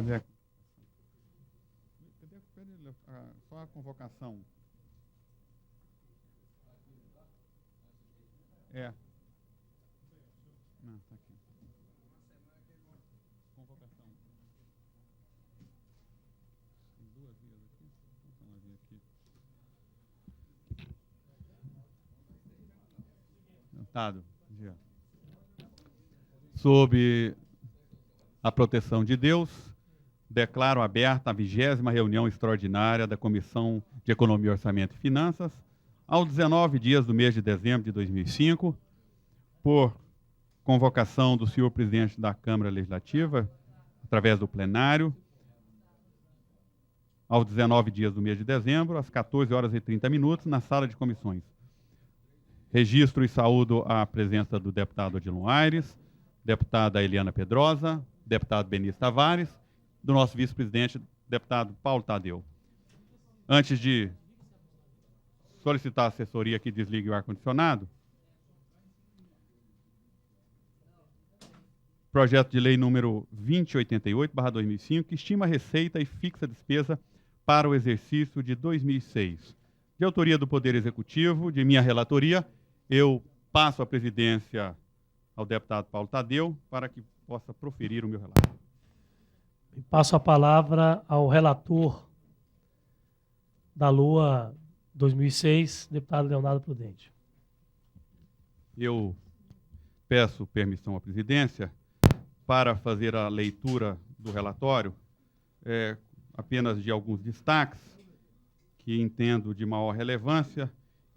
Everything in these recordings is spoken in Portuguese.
Cadê só a convocação? É. Não, tá aqui. Convocação. Tem duas vias aqui. Então, uma via aqui. Sentado. Sob a proteção de Deus, declaro aberta a 20ª reunião extraordinária da Comissão de Economia, Orçamento e Finanças, aos 19 dias do mês de dezembro de 2005, por convocação do senhor presidente da Câmara Legislativa, através do plenário, aos 19 dias do mês de dezembro, às 14h30, na sala de comissões. Registro e saúdo a presença do deputado Odilon Aires, deputada Eliana Pedrosa, deputado Benício Tavares, do nosso vice-presidente, deputado Paulo Tadeu. Antes de solicitar a assessoria que desligue o ar-condicionado, projeto de lei número 2088/2005, que estima a receita e fixa a despesa para o exercício de 2006. De autoria do Poder Executivo, de minha relatoria, eu passo a presidência ao deputado Paulo Tadeu para que possa proferir o meu relato. Passo a palavra ao relator da LOA 2006, deputado Leonardo Prudente. Eu peço permissão à presidência para fazer a leitura do relatório, apenas de alguns destaques que entendo de maior relevância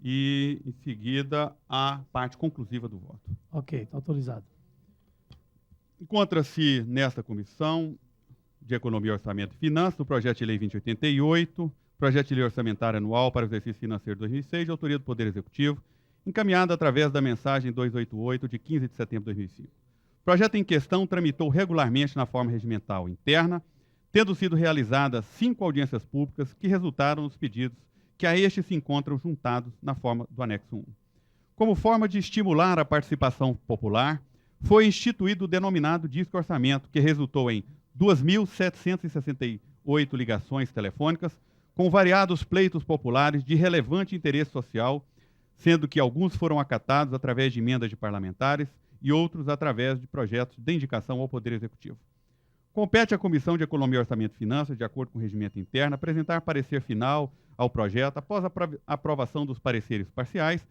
e, em seguida, a parte conclusiva do voto. Ok, está autorizado. Encontra-se nesta comissão de Economia, Orçamento e Finanças o projeto de lei 2088, projeto de lei orçamentária anual para o exercício financeiro de 2006, de autoria do Poder Executivo, encaminhada através da mensagem 288, de 15 de setembro de 2005. O projeto em questão tramitou regularmente na forma regimental interna, tendo sido realizadas 5 audiências públicas que resultaram nos pedidos que a este se encontram juntados na forma do anexo 1. Como forma de estimular a participação popular, foi instituído o denominado Disque Orçamento, que resultou em 2.768 ligações telefônicas, com variados pleitos populares de relevante interesse social, sendo que alguns foram acatados através de emendas de parlamentares e outros através de projetos de indicação ao Poder Executivo. Compete à Comissão de Economia, Orçamento e Finanças, de acordo com o regimento interno, apresentar parecer final ao projeto após a aprovação dos pareceres parciais,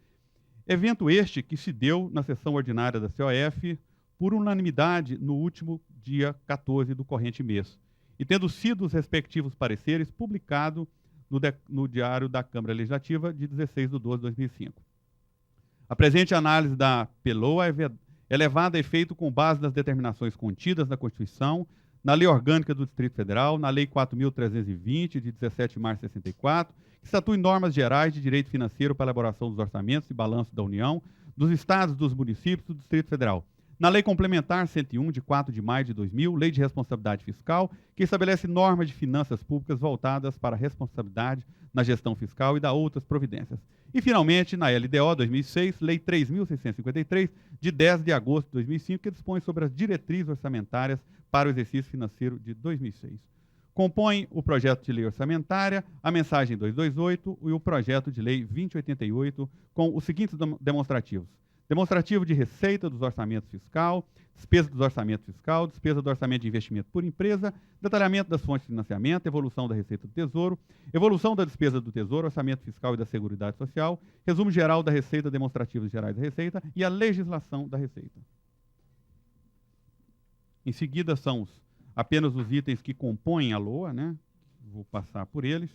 evento este que se deu na sessão ordinária da COF por unanimidade no último dia 14 do corrente mês, e tendo sido os respectivos pareceres publicados no Diário da Câmara Legislativa de 16/12/2005. A presente análise da PELOA é levada a efeito com base nas determinações contidas na Constituição, na Lei Orgânica do Distrito Federal, na Lei 4.320, de 17 de março de 64, que estatui normas gerais de direito financeiro para a elaboração dos orçamentos e balanços da União, dos estados, dos municípios e do Distrito Federal. Na Lei Complementar 101, de 4 de maio de 2000, Lei de Responsabilidade Fiscal, que estabelece normas de finanças públicas voltadas para a responsabilidade na gestão fiscal e da outras providências. E, finalmente, na LDO 2006, Lei 3.653, de 10 de agosto de 2005, que dispõe sobre as diretrizes orçamentárias para o exercício financeiro de 2006. Compõe o projeto de lei orçamentária, a mensagem 228 e o projeto de lei 2088, com os seguintes demonstrativos. Demonstrativo de receita dos orçamentos fiscal, despesa dos orçamentos fiscal, despesa do orçamento de investimento por empresa, detalhamento das fontes de financiamento, evolução da receita do Tesouro, evolução da despesa do Tesouro, orçamento fiscal e da Seguridade Social, resumo geral da receita, demonstrativos gerais da receita e a legislação da receita. Em seguida são apenas os itens que compõem a LOA, né? Vou passar por eles.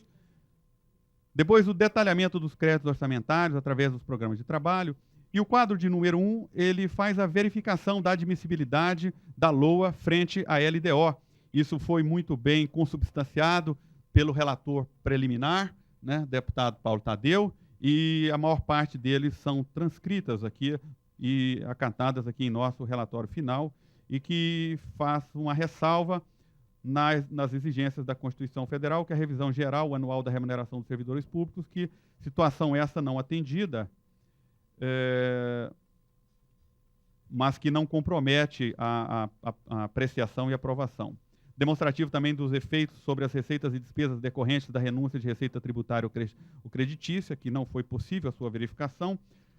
Depois o detalhamento dos créditos orçamentários através dos programas de trabalho. E o quadro de número 1, ele faz a verificação da admissibilidade da LOA frente à LDO. Isso foi muito bem consubstanciado pelo relator preliminar, né, deputado Paulo Tadeu, e a maior parte deles são transcritas aqui e acatadas aqui em nosso relatório final, e que faz uma ressalva nas exigências da Constituição Federal, que é a revisão geral anual da remuneração dos servidores públicos, que situação essa não atendida, mas que não compromete a apreciação e aprovação. Demonstrativo também dos efeitos sobre as receitas e despesas decorrentes da renúncia de receita tributária ou creditícia, que não foi possível a sua verificação.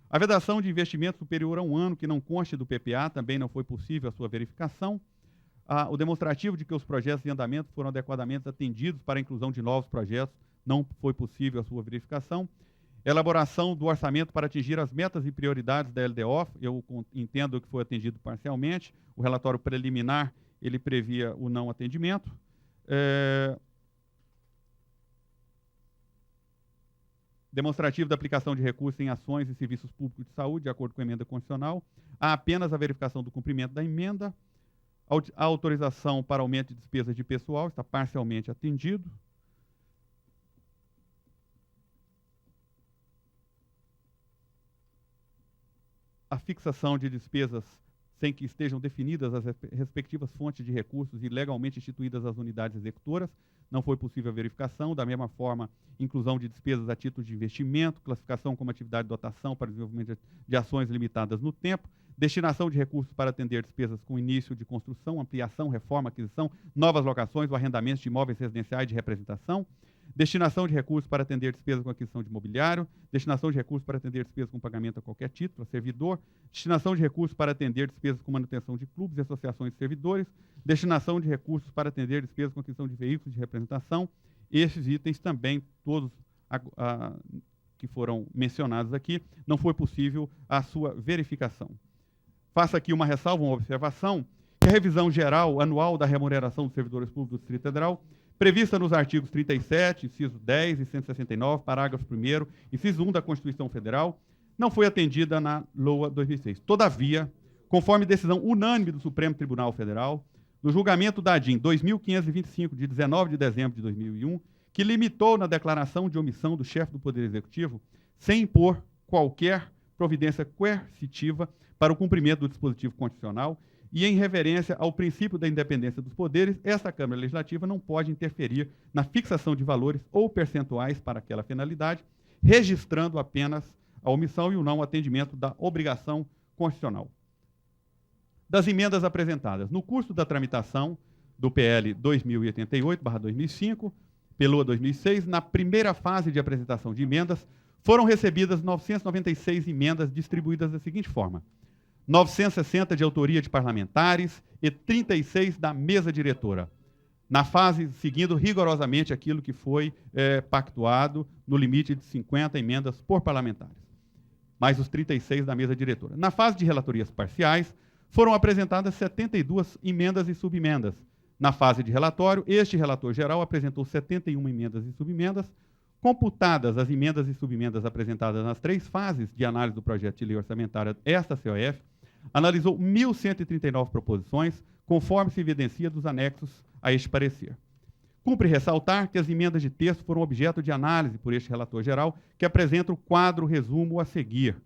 A vedação de investimento superior a 1 ano, que não conste do PPA, também não foi possível a sua verificação. O demonstrativo de que os projetos em andamento foram adequadamente atendidos para a inclusão de novos projetos, não foi possível a sua verificação. Elaboração do orçamento para atingir as metas e prioridades da LDO, eu entendo que foi atendido parcialmente. O relatório preliminar, ele previa o não atendimento. Demonstrativo da aplicação de recursos em ações e serviços públicos de saúde, de acordo com a emenda constitucional. Há apenas a verificação do cumprimento da emenda. A autorização para aumento de despesas de pessoal está parcialmente atendido. A fixação de despesas sem que estejam definidas as respectivas fontes de recursos e legalmente instituídas as unidades executoras, não foi possível a verificação. Da mesma forma, inclusão de despesas a título de investimento, classificação como atividade de dotação para desenvolvimento de ações limitadas no tempo, destinação de recursos para atender despesas com início de construção, ampliação, reforma, aquisição, novas locações ou arrendamentos de imóveis residenciais de representação, destinação de recursos para atender despesas com aquisição de imobiliário, destinação de recursos para atender despesas com pagamento a qualquer título, a servidor, destinação de recursos para atender despesas com manutenção de clubes e associações de servidores, destinação de recursos para atender despesas com aquisição de veículos de representação. Esses itens também, todos que foram mencionados aqui, não foi possível a sua verificação. Faço aqui uma ressalva, uma observação, que a revisão geral anual da remuneração dos servidores públicos do Distrito Federal, prevista nos artigos 37, inciso 10 e 169, parágrafo 1º, inciso 1 da Constituição Federal, não foi atendida na LOA 2006. Todavia, conforme decisão unânime do Supremo Tribunal Federal, no julgamento da ADIM 2525, de 19 de dezembro de 2001, que limitou na declaração de omissão do chefe do Poder Executivo, sem impor qualquer providência coercitiva para o cumprimento do dispositivo constitucional, e em reverência ao princípio da independência dos poderes, essa Câmara Legislativa não pode interferir na fixação de valores ou percentuais para aquela finalidade, registrando apenas a omissão e o não atendimento da obrigação constitucional. Das emendas apresentadas. No curso da tramitação do PL 2088/2005, PLOA 2006, na primeira fase de apresentação de emendas, foram recebidas 996 emendas distribuídas da seguinte forma: 960 de autoria de parlamentares e 36 da mesa diretora, na fase seguindo rigorosamente aquilo que foi pactuado no limite de 50 emendas por parlamentares, mais os 36 da mesa diretora. Na fase de relatorias parciais, foram apresentadas 72 emendas e subemendas. Na fase de relatório, este relator geral apresentou 71 emendas e subemendas. Computadas as emendas e subemendas apresentadas nas 3 fases de análise do projeto de lei orçamentária, esta COF analisou 1.139 proposições, conforme se evidencia dos anexos a este parecer. Cumpre ressaltar que as emendas de texto foram objeto de análise por este relator geral, que apresenta o quadro resumo a seguir.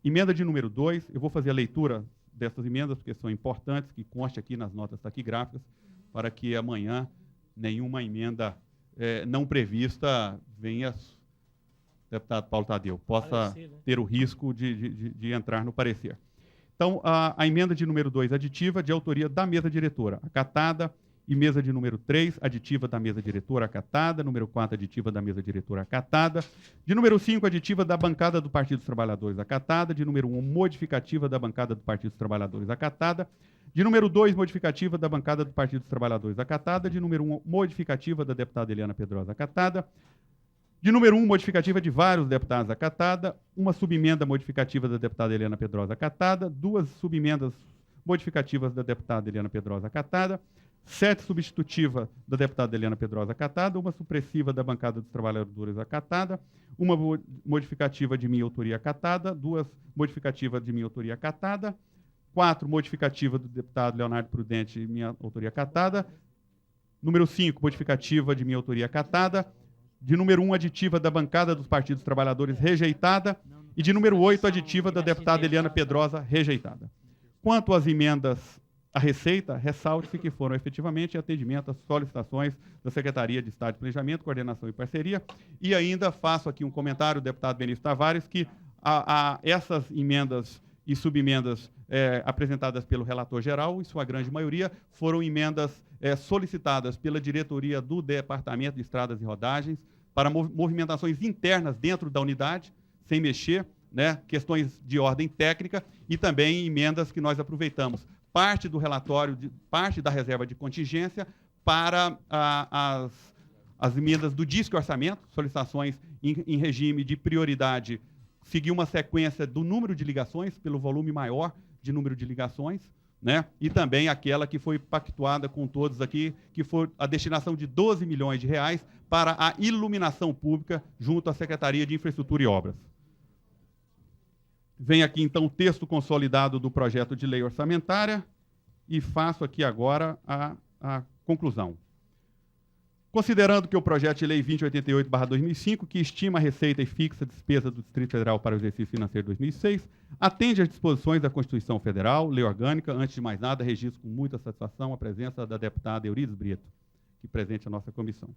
Emenda de número 2, eu vou fazer a leitura dessas emendas, porque são importantes, que conste aqui nas notas taquigráficas, para que amanhã nenhuma emenda não prevista venha, deputado Paulo Tadeu, possa ter o risco de entrar no parecer. Então, a emenda de número 2, aditiva, de autoria da mesa diretora, acatada, e mesa de número 3, aditiva da mesa diretora, acatada, número 4, aditiva da mesa diretora, acatada, de número 5, aditiva da bancada do Partido dos Trabalhadores, acatada, de número 1, modificativa da bancada do Partido dos Trabalhadores, acatada, de número 2, modificativa da bancada do Partido dos Trabalhadores, acatada, de número 1, modificativa da deputada Eliana Pedrosa, acatada, de número 1, modificativa de vários deputados, acatada, uma subemenda modificativa da deputada Eliana Pedrosa, acatada, 2 subemendas modificativas da deputada Eliana Pedrosa, acatada, 7 substitutiva da deputada Eliana Pedrosa, acatada, uma supressiva da bancada dos trabalhadores, acatada, uma modificativa de minha autoria, acatada, 2 modificativas de minha autoria, acatada, 4 modificativa do deputado Leonardo Prudente, minha autoria, acatada, número 5, modificativa de minha autoria, acatada, de número 1, aditiva da bancada dos partidos trabalhadores, rejeitada, e de número 8, aditiva da deputada Eliana Pedrosa, rejeitada. Quanto às emendas à Receita, ressalte-se que foram efetivamente em atendimento às solicitações da Secretaria de Estado de Planejamento, Coordenação e Parceria, e ainda faço aqui um comentário, deputado Benício Tavares, que essas emendas e subemendas apresentadas pelo relator geral, em sua grande maioria, foram emendas solicitadas pela diretoria do Departamento de Estradas e Rodagens para movimentações internas dentro da unidade, sem mexer, né, questões de ordem técnica, e também emendas que nós aproveitamos parte do relatório, parte da reserva de contingência para as emendas do Disque Orçamento, solicitações em regime de prioridade, seguir uma sequência do número de ligações, pelo volume maior de número de ligações, né? E também aquela que foi pactuada com todos aqui, que foi a destinação de 12 milhões de reais para a iluminação pública junto à Secretaria de Infraestrutura e Obras. Vem aqui, então, o texto consolidado do projeto de lei orçamentária e faço aqui agora a conclusão. Considerando que o projeto de lei 2088/2005, que estima a receita e fixa a despesa do Distrito Federal para o exercício financeiro de 2006, atende às disposições da Constituição Federal, lei orgânica. Antes de mais nada, registro com muita satisfação a presença da deputada Eurides Brito, que presente a nossa comissão.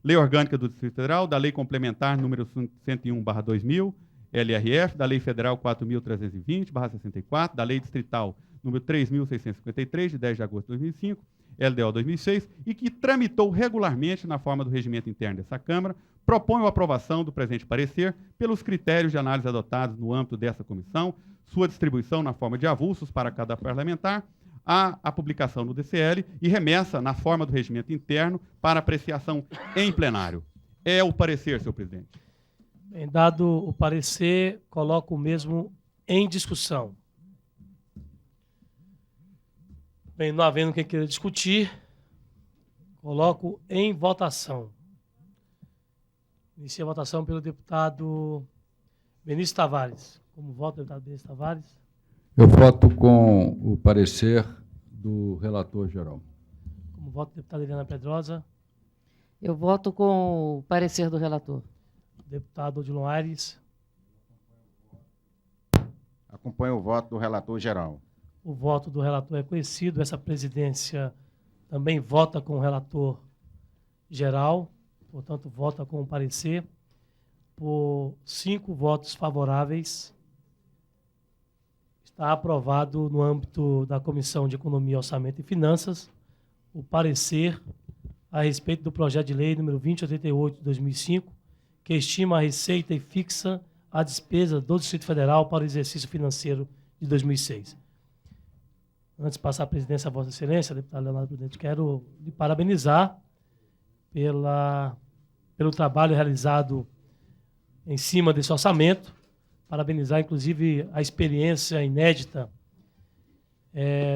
Lei orgânica do Distrito Federal, da lei complementar número 101/2000, LRF, da lei federal 4.320/64, da lei distrital número 3.653, de 10 de agosto de 2005, LDO 2006, e que tramitou regularmente na forma do regimento interno dessa Câmara, propõe a aprovação do presente parecer pelos critérios de análise adotados no âmbito dessa comissão, sua distribuição na forma de avulsos para cada parlamentar, a publicação no DCL e remessa na forma do regimento interno para apreciação em plenário. É o parecer, senhor presidente. Bem, dado o parecer, coloco o mesmo em discussão. Bem, não havendo quem queira discutir, coloco em votação. Inicia a votação pelo deputado Benício Tavares. Como vota o deputado Benício Tavares? Eu voto com o parecer do relator geral. Como vota a deputada Eliana Pedrosa? Eu voto com o parecer do relator. Deputado Odilon Aires? Acompanho o voto do relator geral. O voto do relator é conhecido. Essa presidência também vota com o relator geral, portanto, vota com o parecer. Por 5 votos favoráveis, está aprovado no âmbito da Comissão de Economia, Orçamento e Finanças o parecer a respeito do projeto de lei número 2088 de 2005, que estima a receita e fixa a despesa do Distrito Federal para o exercício financeiro de 2006. Antes de passar a presidência a Vossa Excelência, deputado Leonardo Prudente, quero lhe parabenizar pelo trabalho realizado em cima desse orçamento, parabenizar, inclusive, a experiência inédita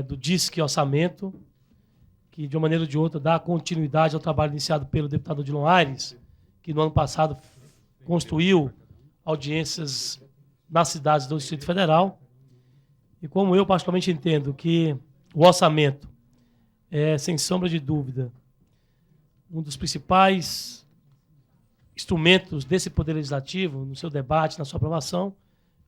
do Disque Orçamento, que, de uma maneira ou de outra, dá continuidade ao trabalho iniciado pelo deputado Odilon Aires, que no ano passado construiu audiências nas cidades do Distrito Federal. E como eu particularmente entendo que o orçamento é, sem sombra de dúvida, um dos principais instrumentos desse Poder Legislativo, no seu debate, na sua aprovação,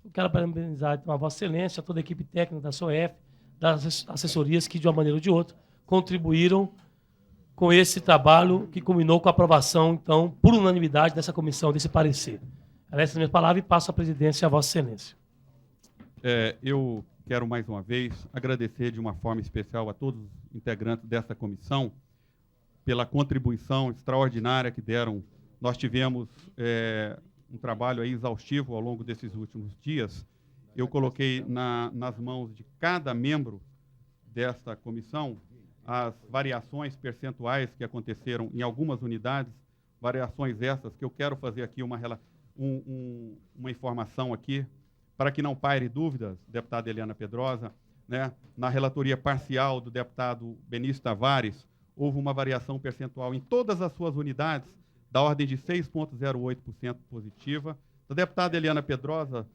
eu quero parabenizar então, a Vossa Excelência, a toda a equipe técnica da SOEF, das assessorias que, de uma maneira ou de outra, contribuíram com esse trabalho que culminou com a aprovação, então, por unanimidade dessa comissão, desse parecer. Essa é a minha palavra e passo a presidência a Vossa Excelência. Eu quero, mais uma vez, agradecer de uma forma especial a todos os integrantes dessa comissão pela contribuição extraordinária que deram. Nós tivemos um trabalho aí exaustivo ao longo desses últimos dias. Eu coloquei nas mãos de cada membro desta comissão as variações percentuais que aconteceram em algumas unidades, variações essas que eu quero fazer aqui uma informação aqui, para que não paire dúvidas, deputada Eliana Pedrosa, né? Na relatoria parcial do deputado Benício Tavares, houve uma variação percentual em todas as suas unidades, da ordem de 6,08% positiva. Da deputada Eliana Pedrosa,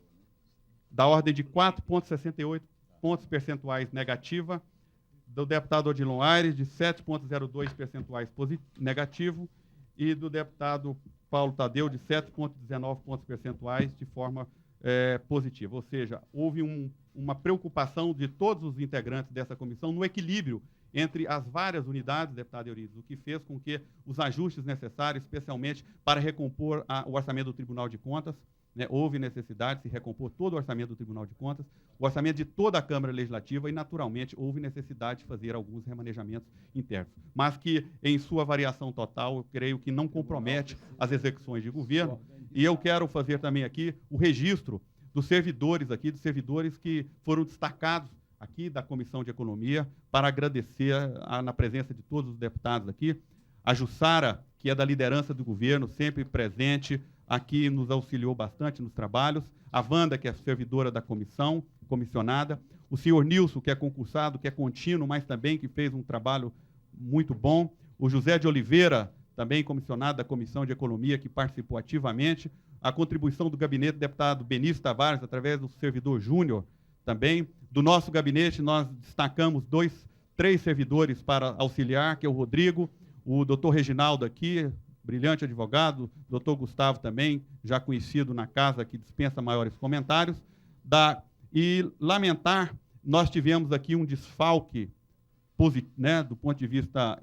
da ordem de 4,68 pontos percentuais negativa. Do deputado Odilon Aires, de 7,02 percentuais negativo. E do deputado Paulo Tadeu, de 7,19 pontos percentuais de forma positiva. Ou seja, houve uma preocupação de todos os integrantes dessa comissão no equilíbrio entre as várias unidades, deputado Eurides, o que fez com que os ajustes necessários, especialmente para recompor o orçamento do Tribunal de Contas, né, houve necessidade de se recompor todo o orçamento do Tribunal de Contas, o orçamento de toda a Câmara Legislativa e, naturalmente, houve necessidade de fazer alguns remanejamentos internos, mas que, em sua variação total, eu creio que não compromete as execuções de governo. E eu quero fazer também aqui o registro dos servidores aqui, dos servidores que foram destacados aqui da Comissão de Economia, para agradecer na presença de todos os deputados aqui. A Jussara, que é da liderança do governo, sempre presente, aqui nos auxiliou bastante nos trabalhos. A Wanda, que é servidora da comissão, comissionada. O senhor Nilson, que é concursado, que é contínuo, mas também que fez um trabalho muito bom. O José de Oliveira, também comissionado da Comissão de Economia, que participou ativamente. A contribuição do gabinete do deputado Benício Tavares, através do servidor Júnior, também. Do nosso gabinete, nós destacamos 3 servidores para auxiliar, que é o Rodrigo, o doutor Reginaldo aqui, brilhante advogado, doutor Gustavo também, já conhecido na casa, que dispensa maiores comentários. E lamentar, nós tivemos aqui um desfalque do ponto de vista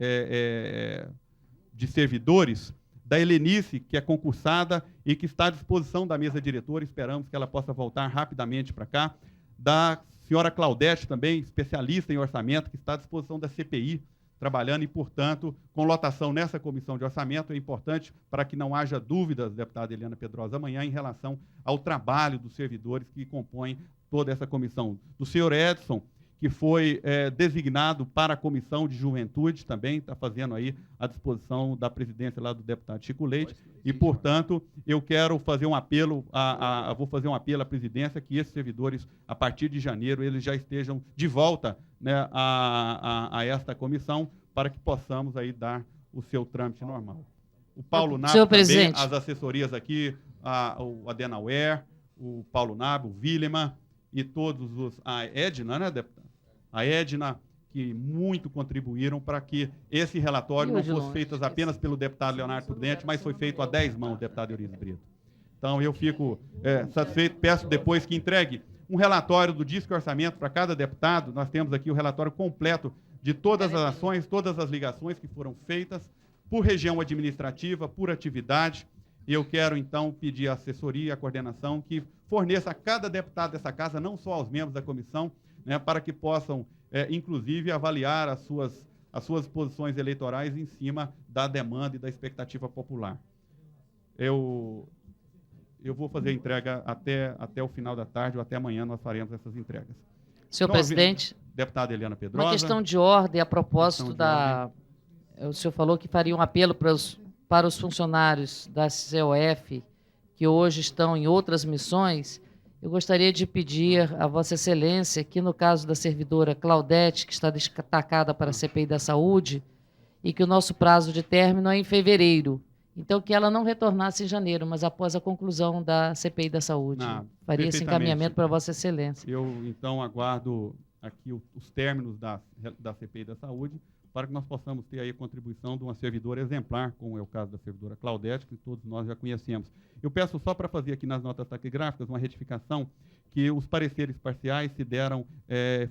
de servidores, da Helenice, que é concursada e que está à disposição da mesa diretora, esperamos que ela possa voltar rapidamente para cá, da senhora Claudete, também especialista em orçamento, que está à disposição da CPI, trabalhando e, portanto, com lotação nessa comissão de orçamento, é importante para que não haja dúvidas, deputada Eliana Pedrosa, amanhã, em relação ao trabalho dos servidores que compõem toda essa comissão. Do senhor Edson, que foi designado para a Comissão de Juventude, também está fazendo aí à disposição da presidência lá do deputado Chico Leite, e, portanto, eu quero fazer um apelo, vou fazer um apelo à presidência que esses servidores, a partir de janeiro, eles já estejam de volta, né, a esta comissão, para que possamos aí dar o seu trâmite normal. O Paulo Nabo também, presidente, as assessorias aqui, o Adenauer, o Paulo Nabo, o Villeman, e todos a Edna, né, deputado? A Edna, que muito contribuíram para que esse relatório não fosse feito apenas pelo deputado Leonardo Prudente, mas foi feito a 10 mãos, deputado Eurico Brito. Então, eu fico satisfeito, peço depois que entregue um relatório do Disque Orçamento para cada deputado. Nós temos aqui o relatório completo de todas as ações, todas as ligações que foram feitas, por região administrativa, por atividade. E eu quero, então, pedir à assessoria e à coordenação que forneça a cada deputado dessa casa, não só aos membros da comissão, né, para que possam, inclusive, avaliar as suas posições eleitorais em cima da demanda e da expectativa popular. Eu vou fazer a entrega até o final da tarde, ou até amanhã nós faremos essas entregas. Senhor presidente, deputada Eliana Pedrosa. uma questão de ordem a propósito o senhor falou que faria um apelo para os funcionários da COF que hoje estão em outras missões. Eu gostaria de pedir a Vossa Excelência que, no caso da servidora Claudete, que está destacada para a CPI da Saúde, e que o nosso prazo de término é em fevereiro, então que ela não retornasse em janeiro, mas após a conclusão da CPI da Saúde. Faria esse encaminhamento para Vossa Excelência. Eu, então, aguardo aqui os términos da CPI da Saúde, para que nós possamos ter aí a contribuição de uma servidora exemplar, como é o caso da servidora Claudete, que todos nós já conhecemos. Eu peço só para fazer aqui nas notas taquigráficas uma retificação, que os pareceres parciais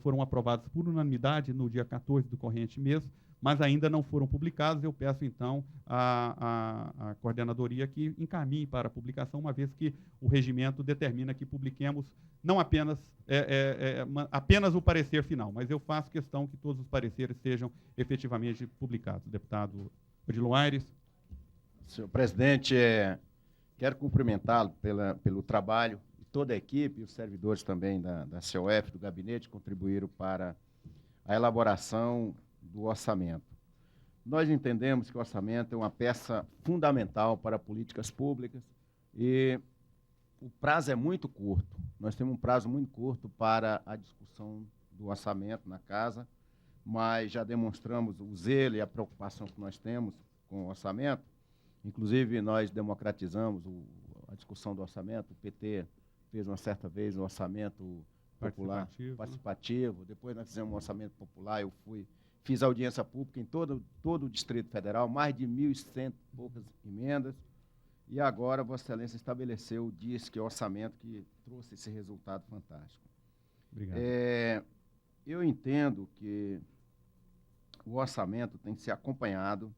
foram aprovados por unanimidade no dia 14 do corrente mês, mas ainda não foram publicados. Eu peço, então, à coordenadoria que encaminhe para a publicação, uma vez que o regimento determina que publiquemos não apenas o parecer final, mas eu faço questão que todos os pareceres sejam efetivamente publicados. Deputado Odilon Aires. Senhor presidente, quero cumprimentá-lo pelo trabalho, e toda a equipe, e os servidores também da COF, do gabinete, contribuíram para a elaboração do orçamento. Nós entendemos que o orçamento é uma peça fundamental para políticas públicas e o prazo é muito curto. Nós temos um prazo muito curto para a discussão do orçamento na casa, mas já demonstramos o zelo e a preocupação que nós temos com o orçamento. Inclusive, nós democratizamos a discussão do orçamento. O PT fez uma certa vez um orçamento popular participativo. Depois nós fizemos um orçamento popular. Eu fiz audiência pública em todo o Distrito Federal, mais de 1.100 e poucas emendas. E agora, Vossa Excelência estabeleceu o Disque Orçamento, que trouxe esse resultado fantástico. Obrigado. Eu entendo que o orçamento tem que ser acompanhado,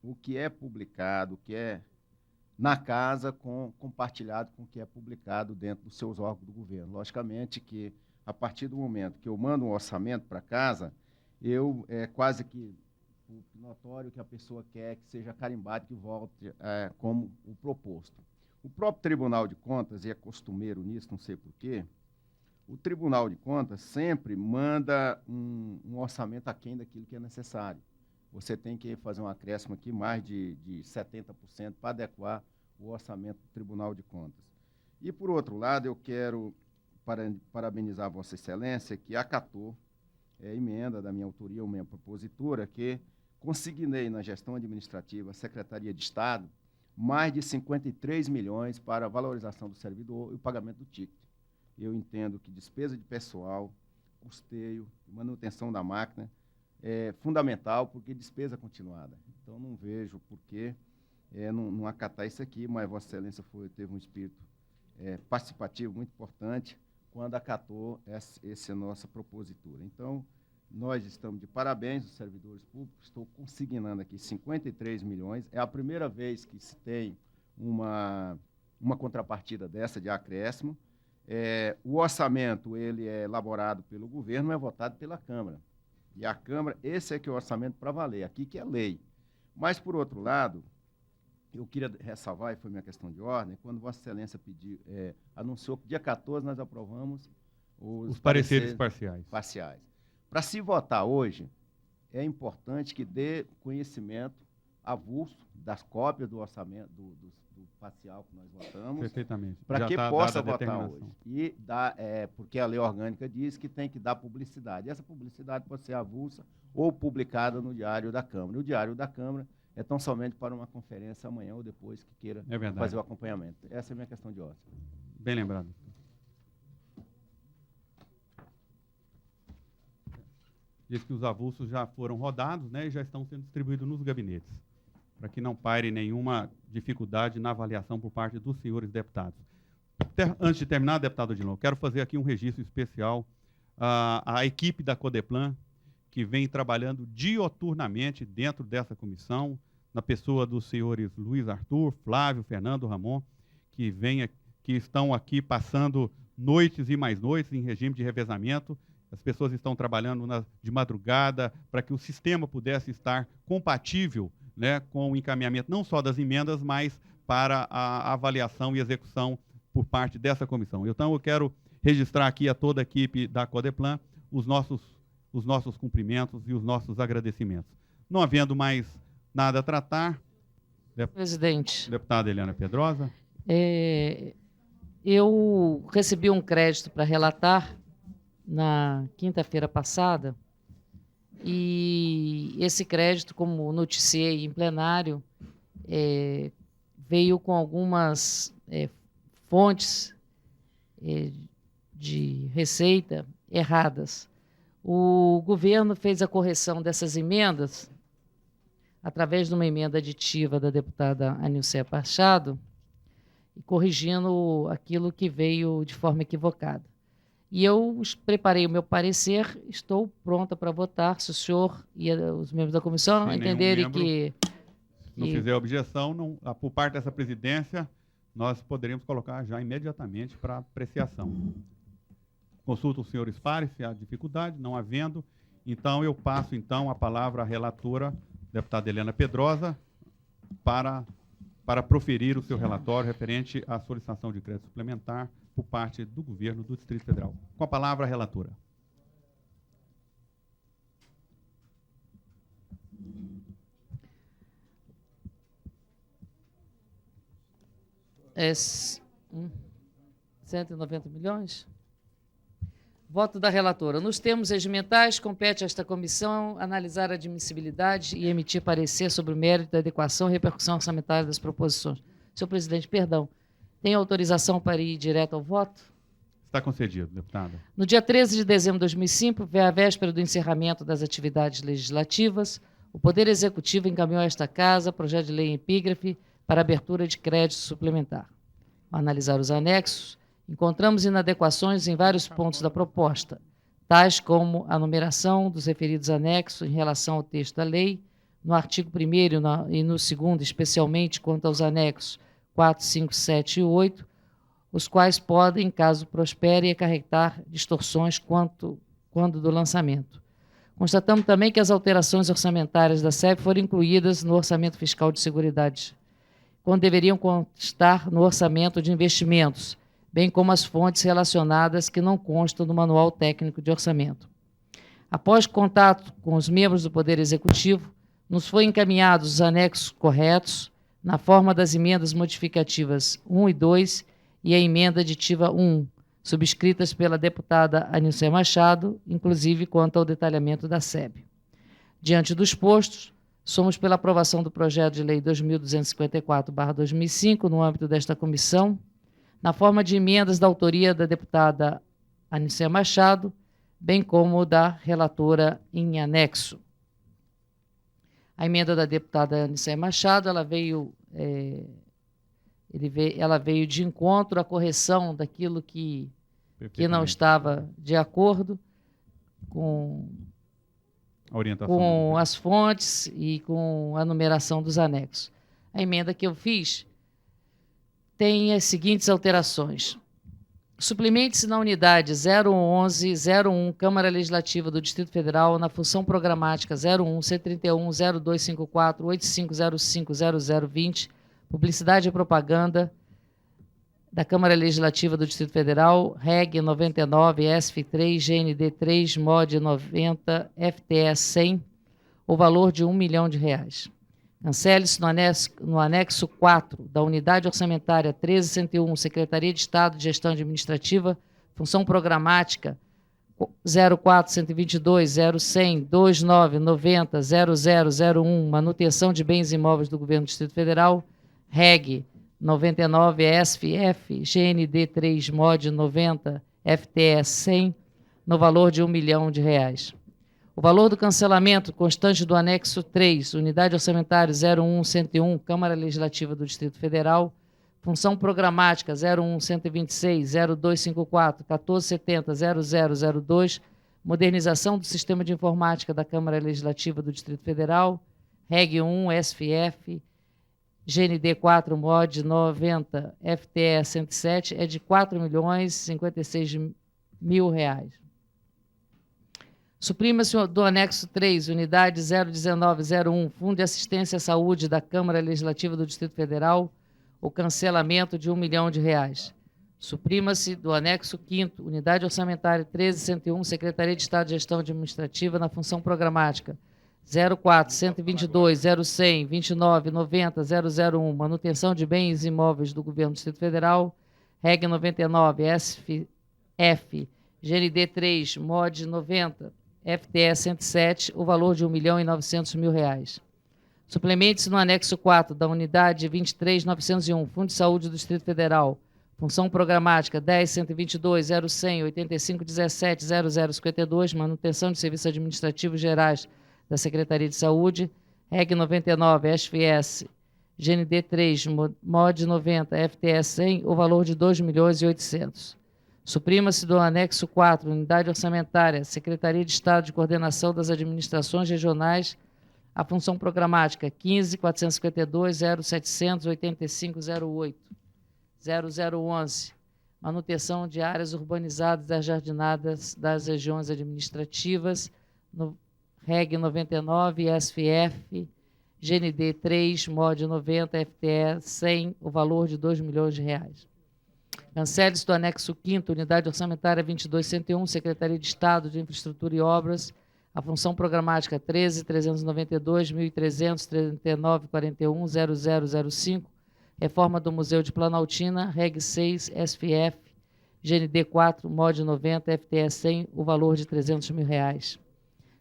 o que é publicado, o que é na casa, compartilhado com o que é publicado dentro dos seus órgãos do governo. Logicamente que, a partir do momento que eu mando um orçamento para casa, quase que notório que a pessoa quer que seja carimbado, que volte como o proposto. O próprio Tribunal de Contas, e é costumeiro nisso, não sei porquê, o Tribunal de Contas sempre manda um orçamento aquém daquilo que é necessário. Você tem que fazer um acréscimo aqui, mais de 70%, para adequar o orçamento do Tribunal de Contas. E, por outro lado, eu quero parabenizar a Vossa Excelência, que acatou emenda da minha autoria, ou minha propositura, que consignei na gestão administrativa, Secretaria de Estado, mais de 53 milhões para a valorização do servidor e o pagamento do ticket. Eu entendo que despesa de pessoal, custeio, manutenção da máquina é fundamental, porque despesa continuada. Então, não vejo por que não acatar isso aqui, mas Vossa Excelência teve um espírito participativo muito importante quando acatou essa nossa propositura. Então, nós estamos de parabéns, os servidores públicos, estou consignando aqui 53 milhões, é a primeira vez que se tem uma contrapartida dessa de acréscimo. O orçamento ele é elaborado pelo governo, é votado pela Câmara. E a Câmara, esse é que é o orçamento para valer, aqui que é lei. Mas, por outro lado, eu queria ressalvar, e foi minha questão de ordem, quando Vossa Excelência anunciou que dia 14 nós aprovamos os pareceres parciais. Para se votar hoje, é importante que dê conhecimento avulso das cópias do orçamento, do parcial que nós votamos, perfeitamente, para que possa votar hoje. E porque a lei orgânica diz que tem que dar publicidade. Essa publicidade pode ser avulsa ou publicada no Diário da Câmara. E o Diário da Câmara é tão somente para uma conferência amanhã ou depois que queira fazer o acompanhamento. Essa é a minha questão de ordem. Bem lembrado. Diz que os avulsos já foram rodados, né, e já estão sendo distribuídos nos gabinetes, para que não paire nenhuma dificuldade na avaliação por parte dos senhores deputados. Antes de terminar, deputado Odilon, quero fazer aqui um registro especial à equipe da Codeplan, que vem trabalhando dioturnamente dentro dessa comissão, na pessoa dos senhores Luiz Arthur, Flávio, Fernando, Ramon, que estão aqui passando noites e mais noites em regime de revezamento. As pessoas estão trabalhando de madrugada para que o sistema pudesse estar compatível, né, com o encaminhamento não só das emendas, mas para a avaliação e execução por parte dessa comissão. Então, eu quero registrar aqui a toda a equipe da Codeplan os nossos cumprimentos e os nossos agradecimentos. Não havendo mais nada a tratar, presidente, deputada Eliana Pedrosa. Eu recebi um crédito para relatar na quinta-feira passada, e esse crédito, como noticiei em plenário, veio com algumas fontes de receita erradas. O governo fez a correção dessas emendas através de uma emenda aditiva da deputada Anilcé Machado, corrigindo aquilo que veio de forma equivocada. E eu preparei o meu parecer, estou pronta para votar, se o senhor e os membros da comissão entenderem que... Se não fizer objeção, por parte dessa presidência, nós poderíamos colocar já imediatamente para apreciação. Consulta os senhores pares se há dificuldade, não havendo. Então, eu passo a palavra à relatora, deputada Eliana Pedrosa, para proferir o seu relatório referente à solicitação de crédito suplementar por parte do governo do Distrito Federal. Com a palavra, a relatora. É 190 milhões? Voto da relatora. Nos termos regimentais, compete a esta comissão analisar a admissibilidade e emitir parecer sobre o mérito da adequação e repercussão orçamentária das proposições. Senhor presidente, perdão. Tem autorização para ir direto ao voto? Está concedido, deputada. No dia 13 de dezembro de 2005, à véspera do encerramento das atividades legislativas, o Poder Executivo encaminhou a esta Casa projeto de lei em epígrafe para abertura de crédito suplementar. Ao analisar os anexos, encontramos inadequações em vários pontos da proposta, tais como a numeração dos referidos anexos em relação ao texto da lei, no artigo 1º e no 2º, especialmente quanto aos anexos 4, 5, 7 e 8, os quais podem, caso prospere, acarretar distorções quando do lançamento. Constatamos também que as alterações orçamentárias da SEB foram incluídas no orçamento fiscal de Seguridade, quando deveriam constar no orçamento de investimentos, bem como as fontes relacionadas que não constam no Manual Técnico de Orçamento. Após contato com os membros do Poder Executivo, nos foi encaminhados os anexos corretos, na forma das emendas modificativas 1 e 2 e a emenda aditiva 1, subscritas pela deputada Anilce Machado, inclusive quanto ao detalhamento da SEB. Diante dos postos, somos pela aprovação do projeto de lei 2254/2005, no âmbito desta comissão, na forma de emendas da autoria da deputada Anilce Machado, bem como da relatora em anexo. A emenda da deputada Anilce Machado, ela veio de encontro à correção daquilo que não estava de acordo com as fontes e com a numeração dos anexos. A emenda que eu fiz tem as seguintes alterações. Suplemente-se na unidade 01101, Câmara Legislativa do Distrito Federal, na função programática 01, C31, 0254, 8505, 0020, Publicidade e Propaganda da Câmara Legislativa do Distrito Federal, REG 99, ESF3, GND 3, MOD 90, FTS 100, o valor de R$ 1 milhão. Cancele-se no anexo 4 da Unidade Orçamentária 13101, Secretaria de Estado de Gestão Administrativa, função programática 04122, 0100, 29, 90, 0001, manutenção de bens imóveis do Governo do Distrito Federal, REG 99, SFF, GND 3, MOD 90, FTS 100, no valor de R$ 1 milhão. O valor do cancelamento constante do anexo 3, Unidade Orçamentária 01101, Câmara Legislativa do Distrito Federal, função programática 01126, 0254, 1470, 0002, modernização do Sistema de Informática da Câmara Legislativa do Distrito Federal, REG 1, SFF, GND 4, MOD 90, FTE 107, é de R$ 4.056.000. Suprima-se do anexo 3, unidade 01901, Fundo de Assistência à Saúde da Câmara Legislativa do Distrito Federal, o cancelamento de R$ 1 milhão. Suprima-se do anexo 5º, unidade orçamentária 13101, Secretaria de Estado de Gestão Administrativa, na função programática 04, 122, 0100, 29, 90, 001, manutenção de bens imóveis do Governo do Distrito Federal, REG 99, SFF, GND 3, MOD 90, FTE 107, o valor de R$ 1.900.000. Suplemente-se no anexo 4 da unidade 23901, Fundo de Saúde do Distrito Federal, função programática 10, 122, 0100, 8517, 0052, manutenção de serviços administrativos gerais da Secretaria de Saúde, REG 99, SFS, GND 3, MOD 90, FTS 100, o valor de R$ 2.800.000. Suprima-se do anexo 4, unidade orçamentária, Secretaria de Estado de Coordenação das Administrações Regionais, a função programática 15, 452, 0700, 8508, 0011, manutenção de áreas urbanizadas das jardinadas das regiões administrativas, no REG 99, SFF, GND 3, MOD 90, FTE 100, o valor de R$ 2 milhões. Cancele-se do anexo 5º, unidade orçamentária 22101, Secretaria de Estado de Infraestrutura e Obras, a função programática 13, 392, 1.300, 3941, 0005, reforma do Museu de Planaltina, REG 6, SFF, GND 4, MOD 90, FTE 100, o valor de R$ 300.000.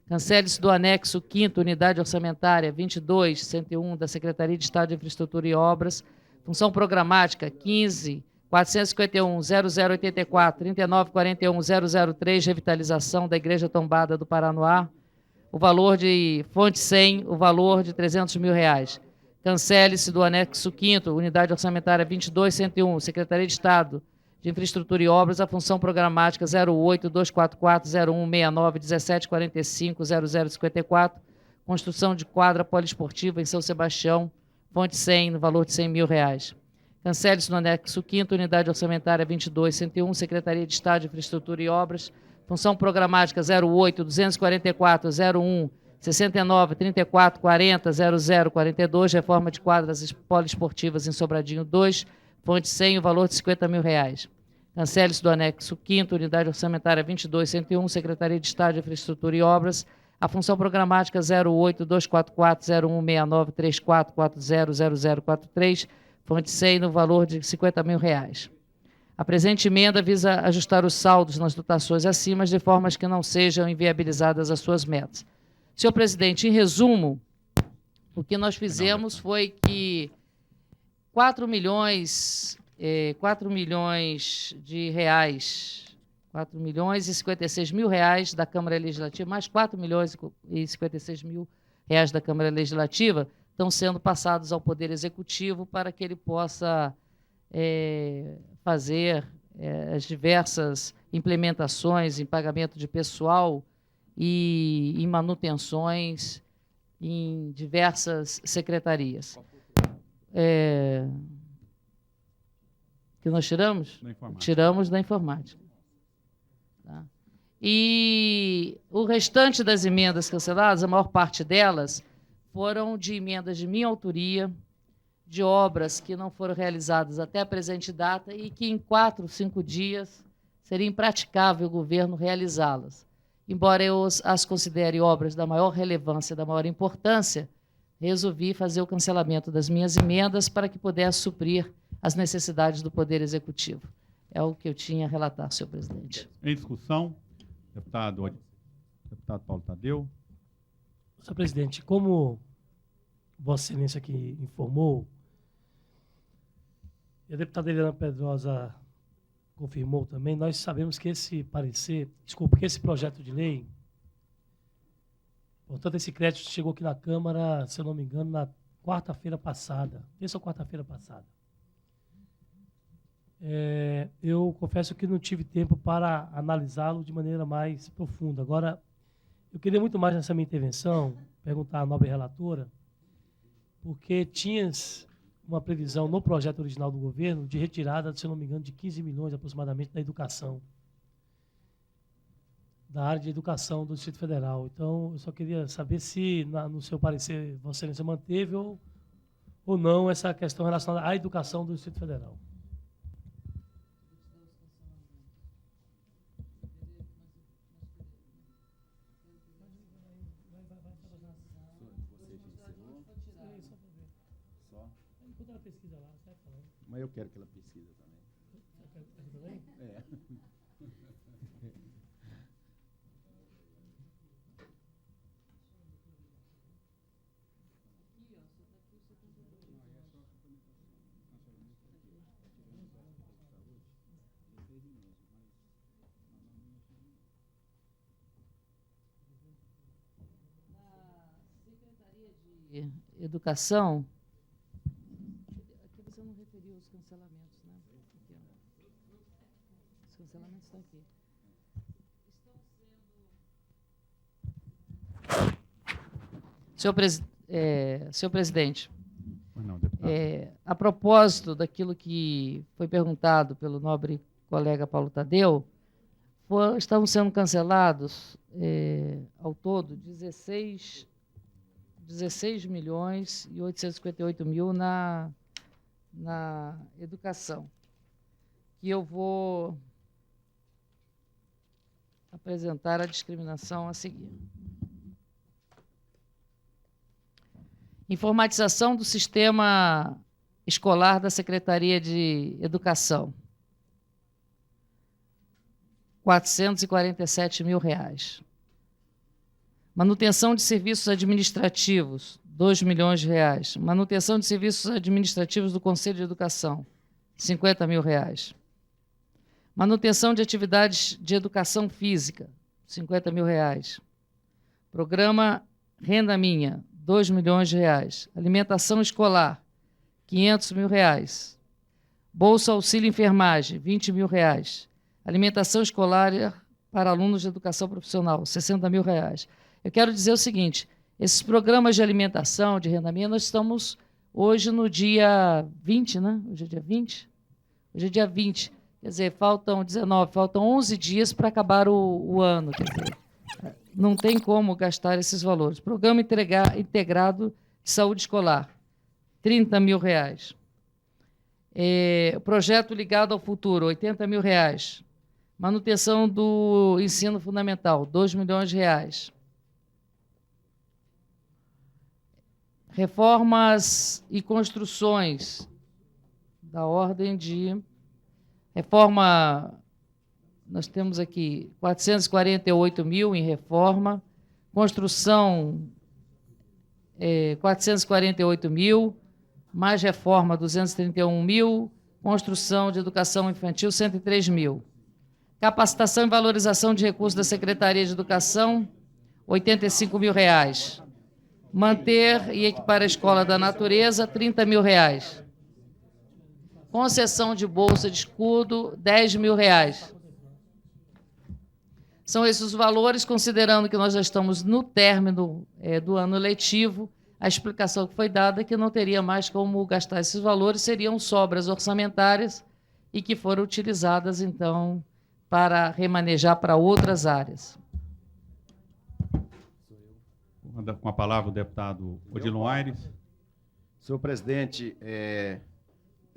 Cancele-se do anexo 5º, unidade orçamentária 22.101, da Secretaria de Estado de Infraestrutura e Obras, função programática 15, 451, 0084, 3941, 003, revitalização da Igreja Tombada do Paranoá, o valor de fonte 100, o valor de R$ 300.000. Cancele-se do anexo 5º, unidade orçamentária 22.101, Secretaria de Estado de Infraestrutura e Obras, a função programática 08, 244, 0169, 1745, 0054, construção de quadra poliesportiva em São Sebastião, fonte 100, no valor de R$ 100.000. Cancele-se no anexo 5º, unidade orçamentária 22.101, Secretaria de Estado de Infraestrutura e Obras, função programática 08, 244, 01, 69, 34, 40, 00, 42, reforma de quadras poliesportivas em Sobradinho 2, fonte 100, o valor de R$50 mil. Cancele-se do anexo 5º, unidade orçamentária 22.101, Secretaria de Estado de Infraestrutura e Obras, a função programática 08, 244, 01, 69, 34, 40, 0043, fonte 100, no valor de R$50 mil. A presente emenda visa ajustar os saldos nas dotações acima de formas que não sejam inviabilizadas as suas metas. Senhor presidente, em resumo, o que nós fizemos foi que 4 milhões de reais, 4 milhões e 56 mil reais da Câmara Legislativa, mais 4 milhões e 56 mil reais da Câmara Legislativa, estão sendo passados ao Poder Executivo para que ele possa fazer as diversas implementações em pagamento de pessoal e em manutenções em diversas secretarias. Que nós tiramos? Tiramos da informática. Tá? E o restante das emendas canceladas, a maior parte delas, foram de emendas de minha autoria, de obras que não foram realizadas até a presente data e que em 4, 5 dias seria impraticável o governo realizá-las. Embora eu as considere obras da maior relevância, da maior importância, resolvi fazer o cancelamento das minhas emendas para que pudesse suprir as necessidades do Poder Executivo. É o que eu tinha a relatar, senhor presidente. Em discussão, deputado Paulo Tadeu. Senhor presidente, como Vossa Excelência aqui informou, e a deputada Eliana Pedrosa confirmou também, nós sabemos que esse projeto de lei, portanto, esse crédito chegou aqui na Câmara, se eu não me engano, na quarta-feira passada, terça ou quarta-feira passada. Eu confesso que não tive tempo para analisá-lo de maneira mais profunda. Agora, eu queria muito mais nessa minha intervenção perguntar à nobre relatora, porque tinha uma previsão no projeto original do governo de retirada, se eu não me engano, de 15 milhões aproximadamente da educação, da área de educação do Distrito Federal. Então, eu só queria saber se, no seu parecer, Vossa Excelência manteve ou não essa questão relacionada à educação do Distrito Federal. Mas eu quero que ela pesquise também. É. Secretaria de Educação. Aqui você não referiu os cancelamentos, né? Aqui, ó. Os cancelamentos estão aqui. Senhor presidente, a propósito daquilo que foi perguntado pelo nobre colega Paulo Tadeu, estão sendo cancelados, ao todo, 16 milhões e 858 mil na educação, que eu vou apresentar a discriminação a seguir. Informatização do sistema escolar da Secretaria de Educação, R$ 447 mil. Manutenção de serviços administrativos, R$ 2 milhões. Manutenção de serviços administrativos do Conselho de Educação, R$ 50 mil. Manutenção de atividades de educação física, R$ 50 mil. Programa Renda Minha, R$ 2 milhões. Alimentação escolar, R$ 500 mil. Bolsa Auxílio Enfermagem, R$ 20 mil. Alimentação escolar para alunos de educação profissional, R$ 60 mil. Eu quero dizer o seguinte, esses programas de alimentação, de renda minha, nós estamos Hoje, no dia 20, né? Hoje é dia 20? Hoje é dia 20. Quer dizer, faltam 19, faltam 11 dias para acabar o ano. Quer dizer, não tem como gastar esses valores. Programa Integrado de Saúde Escolar, R$30 mil. Projeto Ligado ao Futuro, R$80 mil. Manutenção do ensino fundamental, R$2 milhões. Reformas e construções, da ordem de... Reforma, nós temos aqui 448 mil em reforma, construção 448 mil, mais reforma 231 mil, construção de educação infantil 103 mil. Capacitação e valorização de recursos da Secretaria de Educação, R$85 mil. Manter e equipar a Escola da Natureza, R$30 mil. Concessão de bolsa de escudo, R$10 mil. São esses os valores, considerando que nós já estamos no término do ano letivo. A explicação que foi dada é que não teria mais como gastar esses valores, seriam sobras orçamentárias e que foram utilizadas, então, para remanejar para outras áreas. Com a palavra o deputado Odilon Aires. Senhor presidente,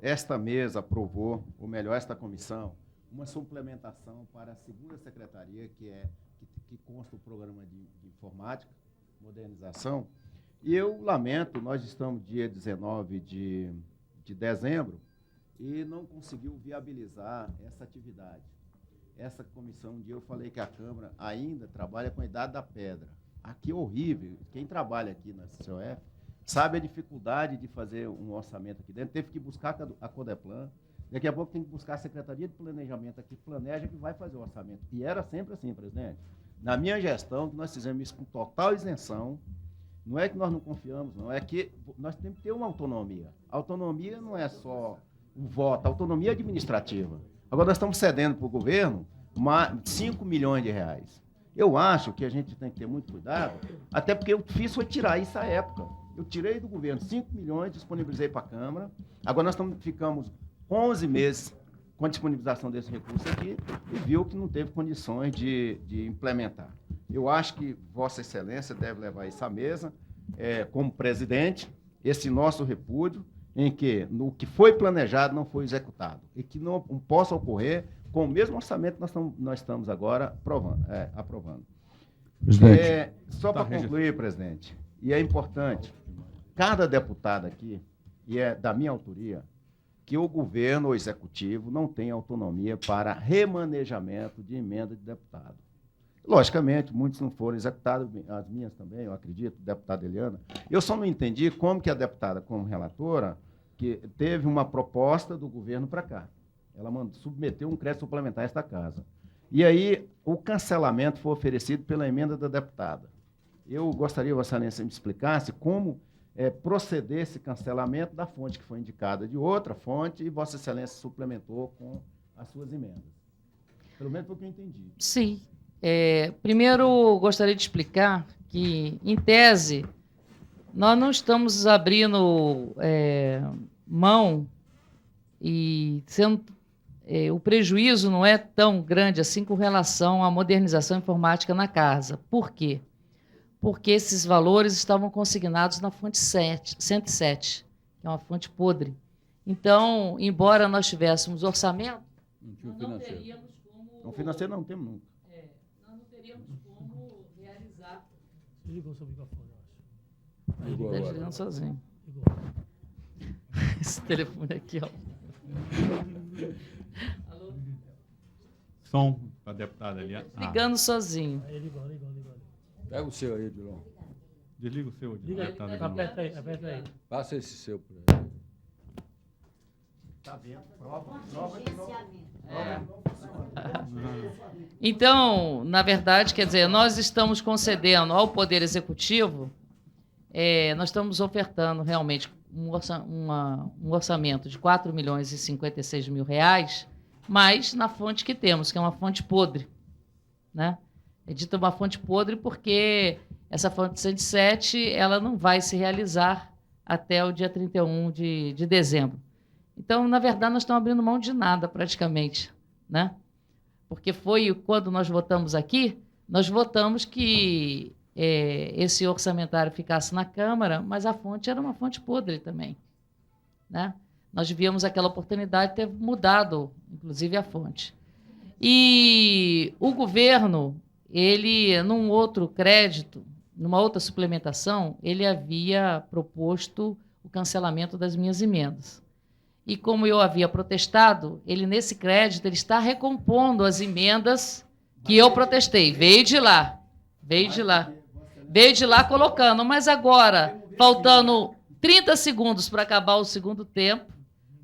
esta mesa aprovou, ou melhor, esta comissão, uma suplementação para a segunda secretaria, que consta o programa de informática, modernização. E eu lamento, nós estamos dia 19 de dezembro e não conseguiu viabilizar essa atividade. Essa comissão, um dia eu falei que a Câmara ainda trabalha com a idade da pedra. Aqui é horrível. Quem trabalha aqui na COF sabe a dificuldade de fazer um orçamento aqui dentro. Teve que buscar a Codeplan. Daqui a pouco tem que buscar a Secretaria de Planejamento aqui, planeja, que vai fazer o orçamento. E era sempre assim, presidente. Na minha gestão, nós fizemos isso com total isenção. Não é que nós não confiamos, não. É que nós temos que ter uma autonomia. A autonomia não é só o voto, a autonomia administrativa. Agora nós estamos cedendo para o governo 5 milhões de reais. Eu acho que a gente tem que ter muito cuidado, até porque eu fiz foi tirar isso à época. Eu tirei do governo 5 milhões, disponibilizei para a Câmara. Agora nós ficamos 11 meses com a disponibilização desse recurso aqui e viu que não teve condições de implementar. Eu acho que Vossa Excelência deve levar isso à mesa, como presidente, esse nosso repúdio, em que no que foi planejado não foi executado e que não possa ocorrer com o mesmo orçamento que nós estamos agora aprovando. Só para concluir, presidente, e é importante, cada deputado aqui, e é da minha autoria, que o governo ou executivo não tem autonomia para remanejamento de emenda de deputado. Logicamente, muitos não foram executados, as minhas também, eu acredito, deputada Eliana. Eu só não entendi como que a deputada, como relatora, que teve uma proposta do governo para cá. Ela submeteu um crédito suplementar a esta casa. E aí, o cancelamento foi oferecido pela emenda da deputada. Eu gostaria que Vossa Excelência me explicasse como proceder esse cancelamento da fonte que foi indicada de outra fonte e Vossa Excelência suplementou com as suas emendas. Pelo menos foi o que eu entendi. Sim. Primeiro, gostaria de explicar que, em tese, nós não estamos abrindo mão e o prejuízo não é tão grande assim com relação à modernização informática na casa. Por quê? Porque esses valores estavam consignados na fonte 107, que é uma fonte podre. Então, embora nós tivéssemos orçamento, nós não teríamos como... Não, financeiro não temos nunca. Nós não teríamos como realizar... Você ligou o seu microfone, eu acho. Está desligando sozinho. Ligou. Esse telefone aqui, ó. Alô? Som para a deputada ali. Ligando sozinho. Aí, ligou. Pega o seu aí, Dilon. Desliga o seu, Liga aí, deputada Edilon. aperta aí. Passa esse seu para ele. Está vendo? Prova Então, na verdade, quer dizer, nós estamos concedendo ao Poder Executivo, nós estamos ofertando realmente um orçamento de R$4.056.000, mas na fonte que temos, que é uma fonte podre, né? É dita uma fonte podre porque essa fonte 107 ela não vai se realizar até o dia 31 de dezembro. Então, na verdade, nós estamos abrindo mão de nada, praticamente, né? Porque foi quando nós votamos aqui, nós votamos que esse orçamentário ficasse na Câmara, mas a fonte era uma fonte podre também, né? Nós víamos aquela oportunidade de ter mudado, inclusive, a fonte. E o governo, ele, num outro crédito, numa outra suplementação, ele havia proposto o cancelamento das minhas emendas. E como eu havia protestado, ele, nesse crédito, ele está recompondo as emendas que eu protestei. Veio de lá colocando. Mas agora, faltando 30 segundos para acabar o segundo tempo,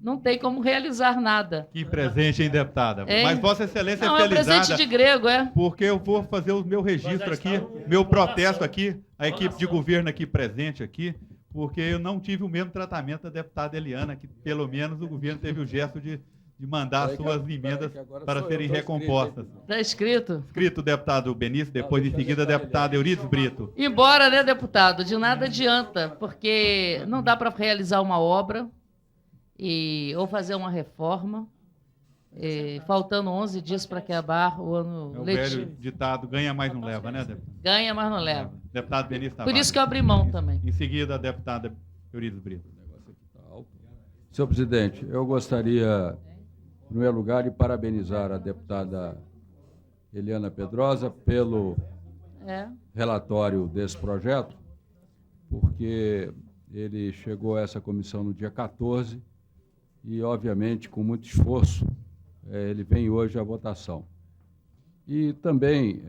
não tem como realizar nada. Que presente, hein, deputada? Mas Vossa Excelência não, é felizada. É um presente de grego, Porque eu vou fazer o meu registro aqui, meu protesto aqui, a equipe de governo aqui presente aqui, porque eu não tive o mesmo tratamento da deputada Eliana, que pelo menos o governo teve o gesto de mandar as suas emendas para serem recompostas. Está escrito? Escrito, deputado Benício, depois em seguida, deputado Eurides Brito. Embora, né, deputado, de nada adianta, porque não dá para realizar uma obra ou fazer uma reforma, faltando 11 dias para acabar o ano letivo. O velho ditado, ganha mais não leva, né, deputado? Ganha, mas não leva. Deputado Benício Tavares. Por isso que eu abri mão também. Em seguida, a deputada Eurides Brito. Senhor presidente, eu gostaria, em primeiro lugar, de parabenizar a deputada Eliana Pedrosa pelo relatório desse projeto, porque ele chegou a essa comissão no dia 14 e, obviamente, com muito esforço, ele vem hoje à votação. E também,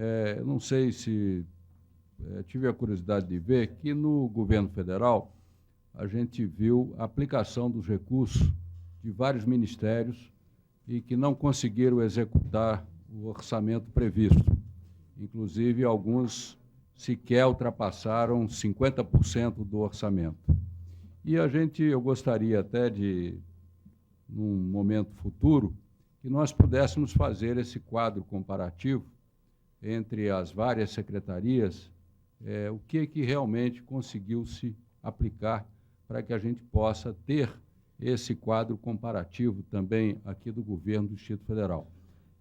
não sei se tive a curiosidade de ver que no governo federal a gente viu a aplicação dos recursos de vários ministérios e que não conseguiram executar o orçamento previsto. Inclusive, alguns sequer ultrapassaram 50% do orçamento. E eu gostaria até de, num momento futuro, que nós pudéssemos fazer esse quadro comparativo entre as várias secretarias, o que realmente conseguiu-se aplicar para que a gente possa ter esse quadro comparativo também aqui do governo do Distrito Federal.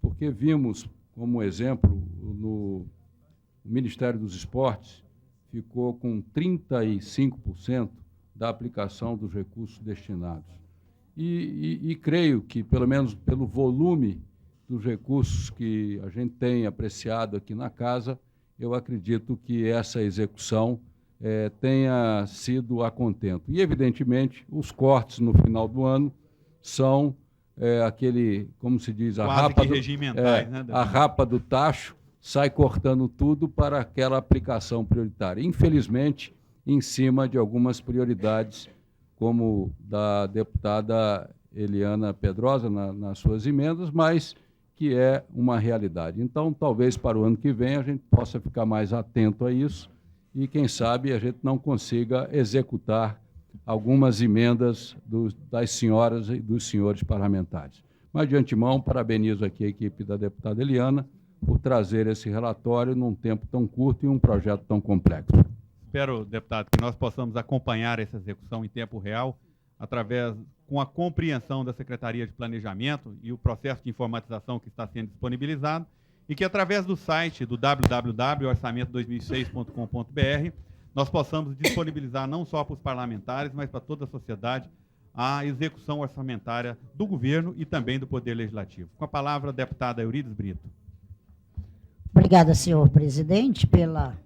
Porque vimos, como exemplo, no Ministério dos Esportes, ficou com 35% da aplicação dos recursos destinados. E creio que, pelo menos pelo volume dos recursos que a gente tem apreciado aqui na Casa, eu acredito que essa execução tenha sido a contento. E, evidentemente, os cortes no final do ano são aquele, como se diz, a rapa do tacho, sai cortando tudo para aquela aplicação prioritária. Infelizmente, em cima de algumas prioridades, como da deputada Eliana Pedrosa nas suas emendas, mas que é uma realidade. Então, talvez para o ano que vem a gente possa ficar mais atento a isso e, quem sabe, a gente não consiga executar algumas emendas das senhoras e dos senhores parlamentares. Mas, de antemão, parabenizo aqui a equipe da deputada Eliana por trazer esse relatório num tempo tão curto e um projeto tão complexo. Espero, deputado, que nós possamos acompanhar essa execução em tempo real, com a compreensão da Secretaria de Planejamento e o processo de informatização que está sendo disponibilizado, e que, através do site do www.orçamento2006.com.br, nós possamos disponibilizar não só para os parlamentares, mas para toda a sociedade, a execução orçamentária do governo e também do Poder Legislativo. Com a palavra, a deputada Eurides Brito. Obrigada, senhor presidente, pela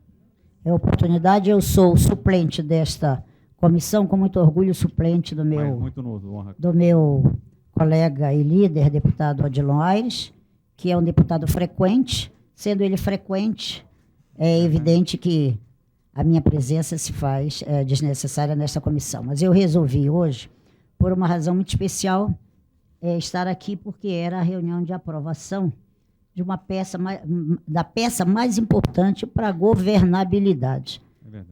oportunidade. Eu sou suplente desta comissão, com muito orgulho, suplente do meu colega e líder, deputado Odilon Aires, que é um deputado frequente. Sendo ele frequente, é evidente que a minha presença se faz desnecessária nesta comissão. Mas eu resolvi hoje, por uma razão muito especial, estar aqui, porque era a reunião de aprovação de uma peça mais importante para a governabilidade,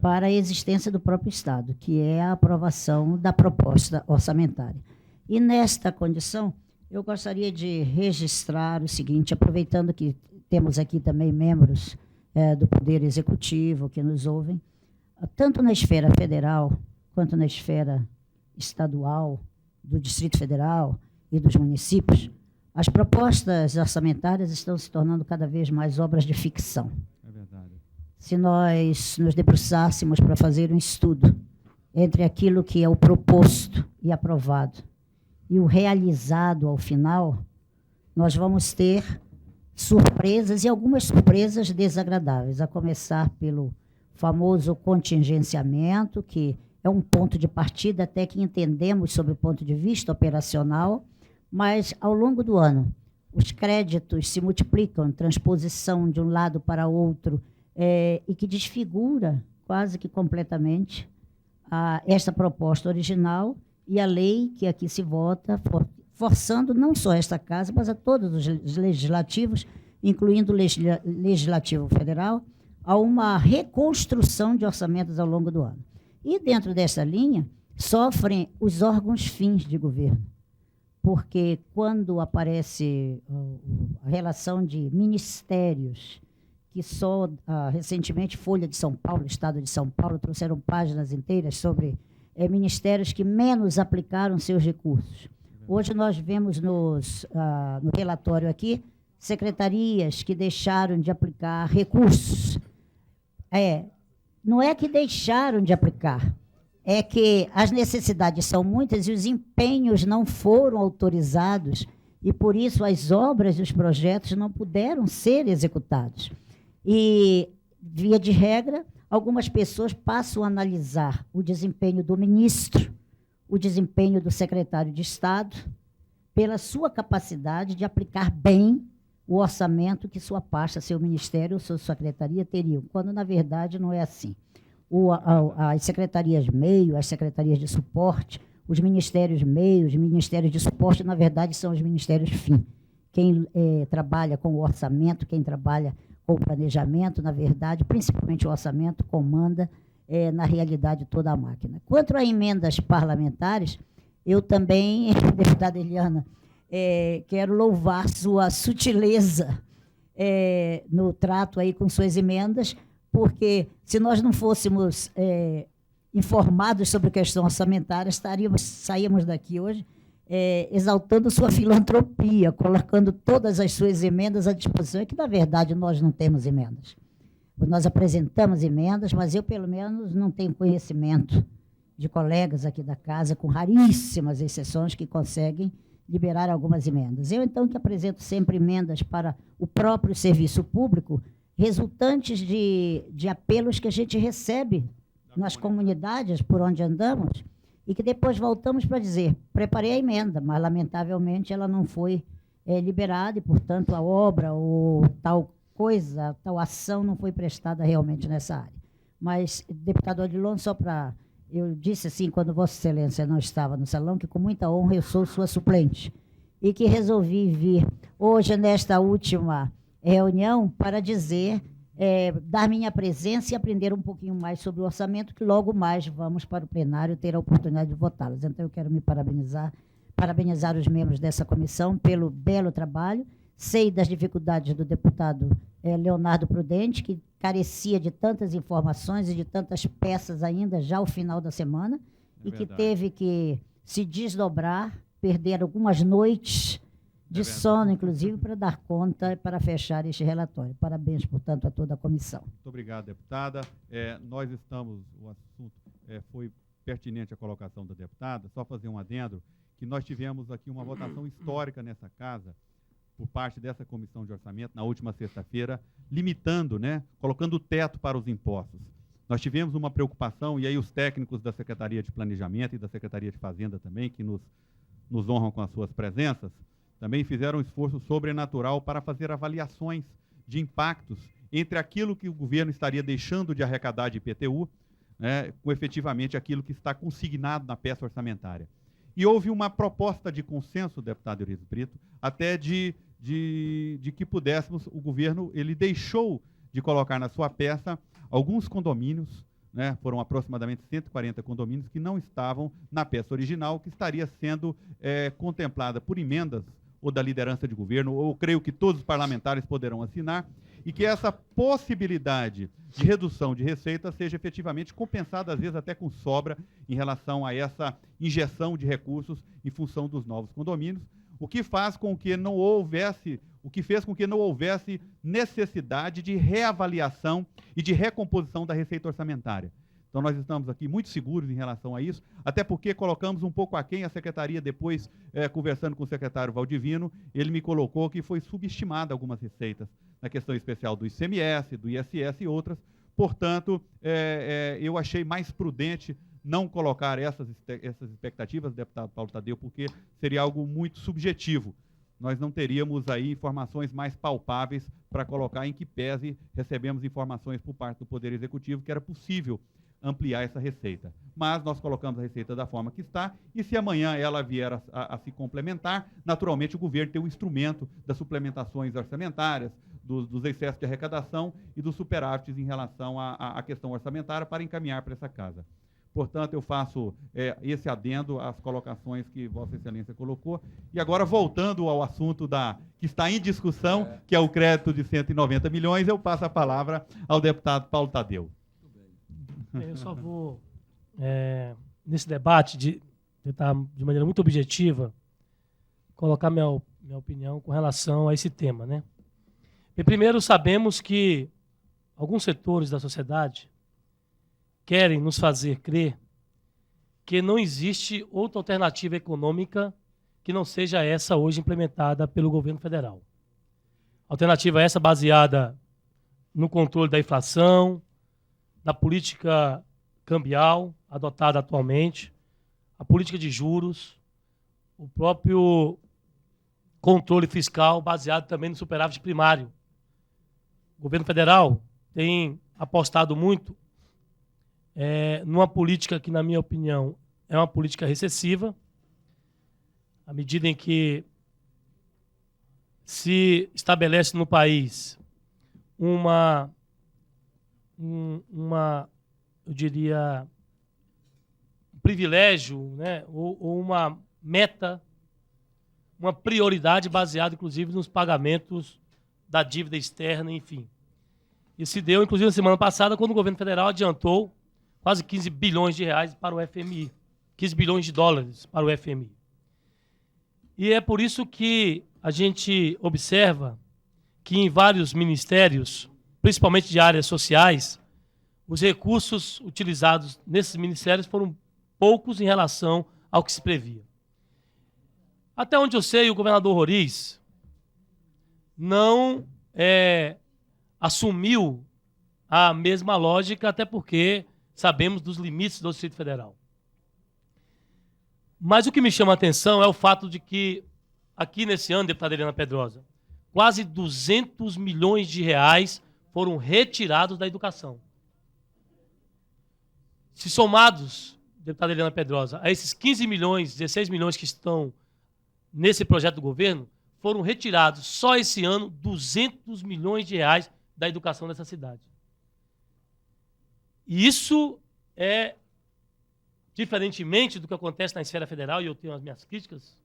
para a existência do próprio Estado, que é a aprovação da proposta orçamentária. E, nesta condição, eu gostaria de registrar o seguinte, aproveitando que temos aqui também membros do Poder Executivo que nos ouvem, tanto na esfera federal quanto na esfera estadual, do Distrito Federal e dos municípios, as propostas orçamentárias estão se tornando cada vez mais obras de ficção. É verdade. Se nós nos debruçássemos para fazer um estudo entre aquilo que é o proposto e aprovado e o realizado ao final, nós vamos ter surpresas, e algumas surpresas desagradáveis, a começar pelo famoso contingenciamento, que é um ponto de partida até que entendemos sob o ponto de vista operacional, mas, ao longo do ano, os créditos se multiplicam, transposição de um lado para outro, e que desfigura quase que completamente esta proposta original e a lei que aqui se vota, forçando não só esta casa, mas a todos os legislativos, incluindo o Legislativo Federal, a uma reconstrução de orçamentos ao longo do ano. E, dentro dessa linha, sofrem os órgãos fins de governo, porque quando aparece a relação de ministérios, que só recentemente Folha de São Paulo, Estado de São Paulo, trouxeram páginas inteiras sobre ministérios que menos aplicaram seus recursos. Hoje nós vemos no relatório aqui secretarias que deixaram de aplicar recursos. Não é que deixaram de aplicar, é que as necessidades são muitas e os empenhos não foram autorizados e, por isso, as obras e os projetos não puderam ser executados. E, via de regra, algumas pessoas passam a analisar o desempenho do ministro, o desempenho do secretário de Estado, pela sua capacidade de aplicar bem o orçamento que sua pasta, seu ministério ou sua secretaria teriam, quando, na verdade, não é assim. As secretarias meio, as secretarias de suporte, os ministérios meio, os ministérios de suporte, na verdade, são os ministérios fim. Quem trabalha com o orçamento, quem trabalha com o planejamento, na verdade, principalmente o orçamento, comanda, na realidade, toda a máquina. Quanto a emendas parlamentares, eu também, deputada Eliana, quero louvar sua sutileza no trato aí com suas emendas, porque se nós não fôssemos informados sobre a questão orçamentária, saíamos daqui hoje exaltando sua filantropia, colocando todas as suas emendas à disposição, que, na verdade, nós não temos emendas. Nós apresentamos emendas, mas eu, pelo menos, não tenho conhecimento de colegas aqui da casa, com raríssimas exceções, que conseguem liberar algumas emendas. Eu, então, que apresento sempre emendas para o próprio serviço público, resultantes de apelos que a gente recebe nas comunidades por onde andamos, e que depois voltamos para dizer, preparei a emenda, mas, lamentavelmente, ela não foi liberada e, portanto, a obra ou tal coisa, tal ação não foi prestada realmente nessa área. Mas, deputado Odilon, só para... Eu disse assim, quando Vossa Excelência não estava no salão, que com muita honra eu sou sua suplente e que resolvi vir hoje nesta última reunião para dizer, dar minha presença e aprender um pouquinho mais sobre o orçamento, que logo mais vamos para o plenário ter a oportunidade de votá-los. Então, eu quero me parabenizar os membros dessa comissão pelo belo trabalho. Sei das dificuldades do deputado Leonardo Prudente, que carecia de tantas informações e de tantas peças ainda já ao final da semana, e que teve que se desdobrar, perder algumas noites de sono, inclusive, para dar conta e para fechar este relatório. Parabéns, portanto, a toda a comissão. Muito obrigado, deputada. Nós estamos, o assunto foi pertinente a colocação da deputada, só fazer um adendo, que nós tivemos aqui uma votação histórica nessa casa, por parte dessa comissão de orçamento, na última sexta-feira, limitando, colocando o teto para os impostos. Nós tivemos uma preocupação, e aí os técnicos da Secretaria de Planejamento e da Secretaria de Fazenda também, que nos honram com as suas presenças, também fizeram um esforço sobrenatural para fazer avaliações de impactos entre aquilo que o governo estaria deixando de arrecadar de IPTU, com efetivamente aquilo que está consignado na peça orçamentária. E houve uma proposta de consenso, deputado Eurico Brito, até de que pudéssemos, o governo, ele deixou de colocar na sua peça alguns condomínios, foram aproximadamente 140 condomínios que não estavam na peça original, que estaria sendo contemplada por emendas ou da liderança de governo, ou creio que todos os parlamentares poderão assinar, e que essa possibilidade de redução de receita seja efetivamente compensada, às vezes até com sobra, em relação a essa injeção de recursos em função dos novos condomínios, o que fez com que não houvesse necessidade de reavaliação e de recomposição da receita orçamentária. Então, nós estamos aqui muito seguros em relação a isso, até porque colocamos um pouco aquém a secretaria, depois, conversando com o secretário Valdivino, ele me colocou que foi subestimada algumas receitas, na questão especial do ICMS, do ISS e outras. Portanto, eu achei mais prudente não colocar essas expectativas, deputado Paulo Tadeu, porque seria algo muito subjetivo. Nós não teríamos aí informações mais palpáveis para colocar, em que pese recebemos informações por parte do Poder Executivo que era possível ampliar essa receita. Mas nós colocamos a receita da forma que está, e se amanhã ela vier a se complementar, naturalmente o governo tem o instrumento das suplementações orçamentárias, dos excessos de arrecadação e dos superávites em relação à questão orçamentária para encaminhar para essa casa. Portanto, eu faço esse adendo às colocações que Vossa Excelência colocou. E agora, voltando ao assunto que está em discussão, que é o crédito de 190 milhões, eu passo a palavra ao deputado Paulo Tadeu. Eu só vou, nesse debate, tentar, de maneira muito objetiva, colocar minha opinião com relação a esse tema, né? E primeiro, sabemos que alguns setores da sociedade querem nos fazer crer que não existe outra alternativa econômica que não seja essa hoje implementada pelo governo federal. Alternativa essa baseada no controle da inflação, da política cambial adotada atualmente, a política de juros, o próprio controle fiscal baseado também no superávit primário. O governo federal tem apostado muito numa política que, na minha opinião, é uma política recessiva, à medida em que se estabelece no país eu diria, um privilégio, né, ou uma meta, uma prioridade baseada, inclusive, nos pagamentos da dívida externa, enfim. Isso se deu, inclusive, na semana passada, quando o governo federal adiantou quase 15 bilhões de reais para o FMI, 15 bilhões de dólares para o FMI. E é por isso que a gente observa que em vários ministérios, principalmente de áreas sociais, os recursos utilizados nesses ministérios foram poucos em relação ao que se previa. Até onde eu sei, o governador Roriz não assumiu a mesma lógica, até porque sabemos dos limites do Distrito Federal. Mas o que me chama a atenção é o fato de que, aqui nesse ano, deputada Eliana Pedrosa, quase 200 milhões de reais foram retirados da educação. Se somados, deputada Eliana Pedrosa, a esses 15 milhões, 16 milhões que estão nesse projeto do governo, foram retirados só esse ano 200 milhões de reais da educação dessa cidade. E isso é, diferentemente do que acontece na esfera federal, e eu tenho as minhas críticas,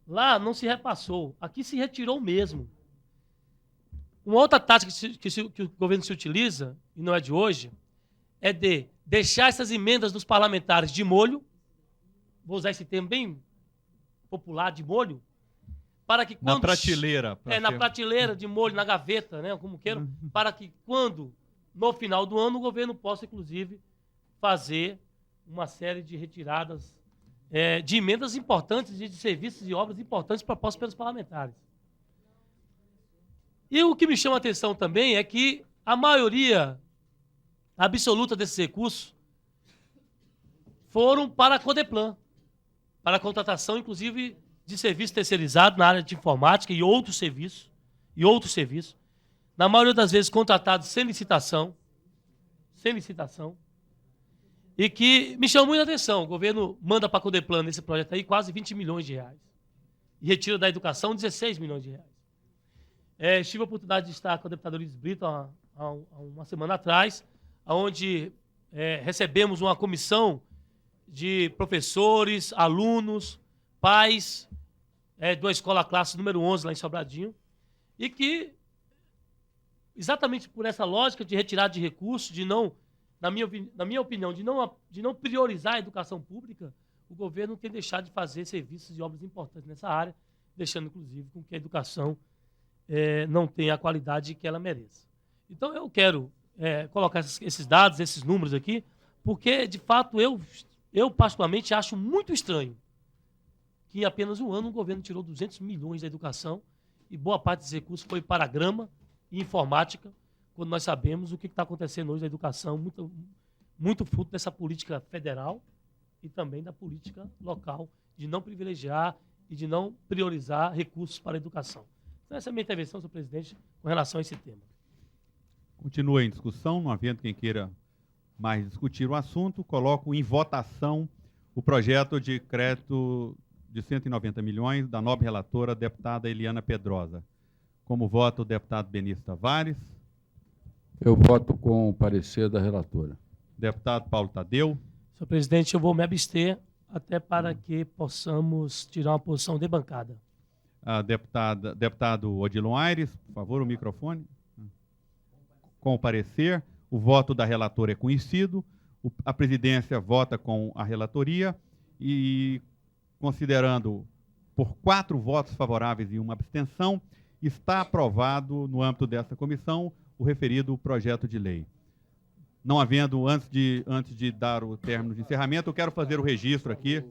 lá não se repassou, aqui se retirou mesmo. Uma outra tática que o governo se utiliza, e não é de hoje, é de deixar essas emendas dos parlamentares de molho, vou usar esse termo bem popular, de molho, para que quando... Na prateleira. Na prateleira, de molho, na gaveta, né, como queiram, para que quando, no final do ano, o governo possa, inclusive, fazer uma série de retiradas de emendas importantes, de serviços e obras importantes propostos pelos parlamentares. E o que me chama a atenção também é que a maioria absoluta desses recursos foram para a Codeplan, para a contratação, inclusive, de serviço terceirizado na área de informática e outros serviços, na maioria das vezes contratados sem licitação, e que me chama muita atenção. O governo manda para a Codeplan, nesse projeto aí, quase 20 milhões de reais, e retira da educação 16 milhões de reais. Tive a oportunidade de estar com o deputado Luiz Brito há uma semana atrás, onde recebemos uma comissão de professores, alunos, pais, de uma escola classe número 11, lá em Sobradinho, e que exatamente por essa lógica de retirada de recursos, de não, na minha opinião, de não priorizar a educação pública, o governo tem deixado de fazer serviços e obras importantes nessa área, deixando, inclusive, com que a educação não tenha a qualidade que ela merece. Então, eu quero colocar esses dados, esses números aqui, porque, de fato, eu particularmente acho muito estranho que em apenas um ano o governo tirou 200 milhões da educação e boa parte desses recursos foi para grama e informática, quando nós sabemos o que está acontecendo hoje na educação, muito fruto dessa política federal e também da política local, de não privilegiar e de não priorizar recursos para a educação. Então, essa é a minha intervenção, senhor presidente, com relação a esse tema. Continua em discussão, não havendo quem queira mais discutir o assunto, coloco em votação o projeto de crédito de 190 milhões da nobre relatora, a deputada Eliana Pedrosa. Como vota o deputado Benício Tavares? Eu voto com o parecer da relatora. Deputado Paulo Tadeu? Senhor presidente, eu vou me abster até para que possamos tirar uma posição de bancada. A deputado Odilon Aires, por favor, o microfone. Com o parecer, o voto da relatora é conhecido, a presidência vota com a relatoria e, considerando por 4 votos favoráveis e uma abstenção, está aprovado no âmbito dessa comissão o referido projeto de lei. Não havendo, antes de dar o término de encerramento, eu quero fazer o registro aqui.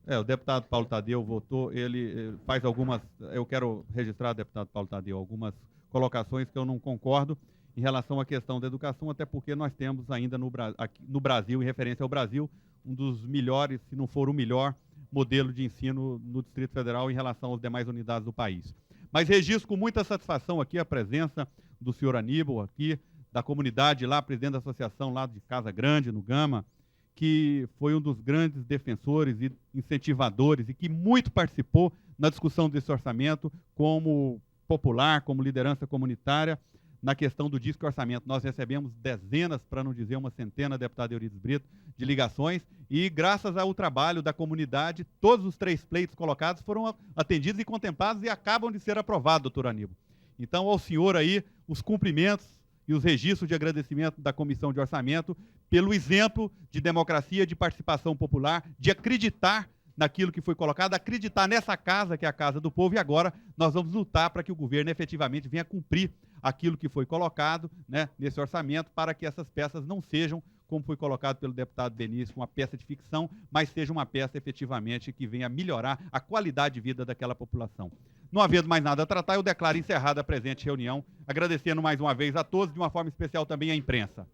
O deputado Paulo Tadeu votou, ele faz algumas, eu quero registrar, deputado Paulo Tadeu, algumas colocações que eu não concordo em relação à questão da educação, até porque nós temos ainda aqui no Brasil, em referência ao Brasil, um dos melhores, se não for o melhor, modelo de ensino no Distrito Federal em relação às demais unidades do país. Mas registro com muita satisfação aqui a presença do senhor Aníbal, aqui, da comunidade lá, presidente da associação lá de Casa Grande, no Gama, que foi um dos grandes defensores e incentivadores e que muito participou na discussão desse orçamento como popular, como liderança comunitária, na questão do disco orçamento. Nós recebemos dezenas, para não dizer uma centena, deputado Eurides Brito, de ligações e, graças ao trabalho da comunidade, todos os 3 pleitos colocados foram atendidos e contemplados e acabam de ser aprovados, doutor Aníbal. Então, ao senhor aí, os cumprimentos e os registros de agradecimento da Comissão de Orçamento pelo exemplo de democracia, de participação popular, de acreditar naquilo que foi colocado, acreditar nessa casa, que é a casa do povo, e agora nós vamos lutar para que o governo efetivamente venha cumprir aquilo que foi colocado, né, nesse orçamento, para que essas peças não sejam, como foi colocado pelo deputado Benício, uma peça de ficção, mas seja uma peça efetivamente que venha melhorar a qualidade de vida daquela população. Não havendo mais nada a tratar, eu declaro encerrada a presente reunião, agradecendo mais uma vez a todos, de uma forma especial também à imprensa.